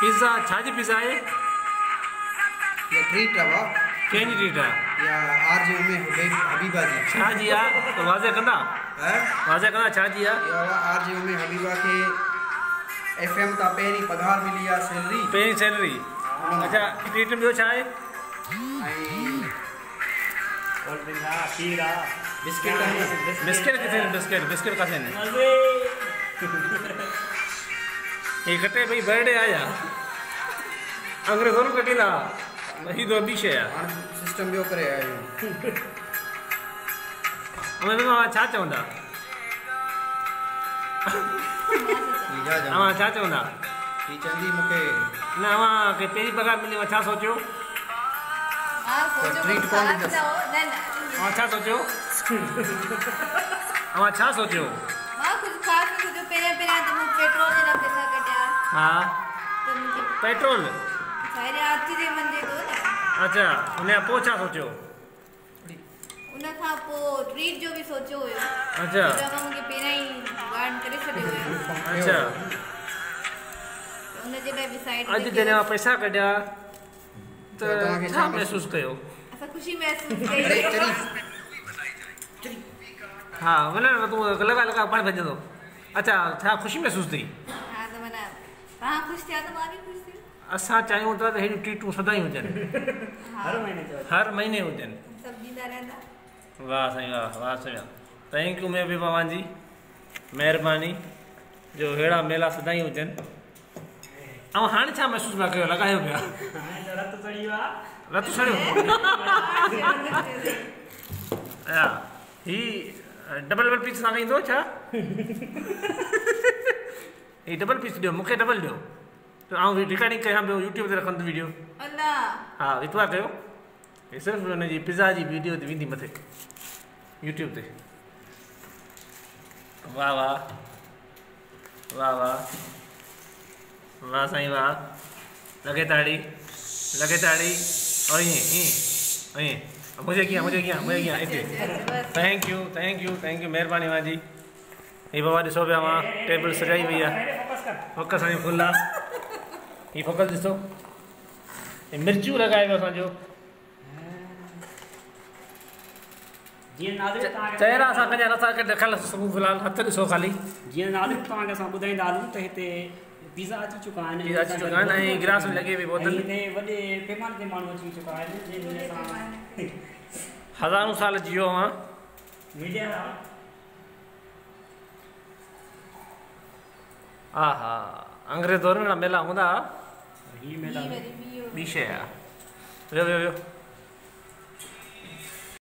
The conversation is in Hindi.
पिज़्ज़ा छाजी पिज़्ज़ा है ये ट्रीट है वाह केंजी ट्रीट है या आरजे में हबीबा जी छाजी है तो वाज़े कंदा है वाज़े कंदा छाजी है या आरजे में हबीबा के एफएम ता पेरी पगार मिली है सैलरी पेरी सैलरी अच्छा ट्रीट में छा है और बिना खीरा बिस्किट बिस्किट किथे बिस्किट कासे ने ये कटे भाई बर्थडे आया अंग्रेजों कटीला ही दो बीशे है सिस्टम बियो करे आयो हमें भी मां छा चवंदा हां छा चवंदा ही चंदी मुके ना मां के पेरी पगार मिली वा छा सोचियो ट्रीट कौन दी हां छा सोचियो हां छा सोचियो मां कुछ खास कुछ जो पेरे तो मैं पेट्रोल जे ना पैसा कटिया हां तो मुझे पेट्रोल सारे आती जे मंदे तो ना अच्छा उन्हें पोछा सोचियो उन खां पो ट्रीट जो भी सोचो हुयो अच्छा तो मुझे पेरा ही वार्न करे छडियो हुयो अच्छा उन जे लाइ डिसाइड आज जने पैसा कढिया तो छा महसूस कयो असा खुशी महसूस कई हाँ वने तू लगा पानी भजंदो अच्छा छा खुशी महसूस थी हां तो मना हां खुश थिया तो मां भी खुश थी असां चाहियूं था त हेॾियूं ट्रीटूं सदाई हुजनि हर महीने हुजनि सब दींदा रहंदा वाह साईं वाह साईं थैंक यू मैं भी पवान जी महिरबानी जो अहिड़ा मेला सदाई हुजनि ऐं हाणे छा महसूस पिया कयो लॻायो पिया रत चढ़ी वा रत छड़ियो हा ही डबल पीस सां ईंदो छा ही डबल पीस ॾियो मूंखे डबल ॾियो त आउं रिकॉर्डिंग कयां पियो यूट्यूब ते रखंदुमि वीडियो अल्लाह हा इतवार कयो हे सिर्फ़ु हुनजी पिज़्ज़ा जी वीडियो ते वेंदी मथे यूट्यूब ते वाह वाह वाह वाह वाह साईं वाह लॻे ताड़ी और ईअं मुझे किया हिते थैंक यू महिरबानी मां जी ही बाबा ॾिसो पिया मां टेबल सजाई वई आहे फोकस साईं फुल आहे ही फोकस ॾिसो मिर्चूं लॻाए वियो असांजो जीअं नाज़िर चहिरा असां पंहिंजा नथा ॾेखारियो सघूं फ़िलहाल हथ ॾिसो ख़ाली जीअं नाज़िर तव्हांखे असां ॿुधाईंदा हलूं त हिते पिज़्ज़ा अची चुका आहिनि ऐं गिलास में लॻे पई बोतल हिते वॾे पैमाने ते माण्हू अची चुका आहिनि जंहिंमें असां हज़ारों साल जियो मां मीडिया हा हा अंग्रेज दौर में मेला हूंदा ही मेला ॿी शइ आहे वियो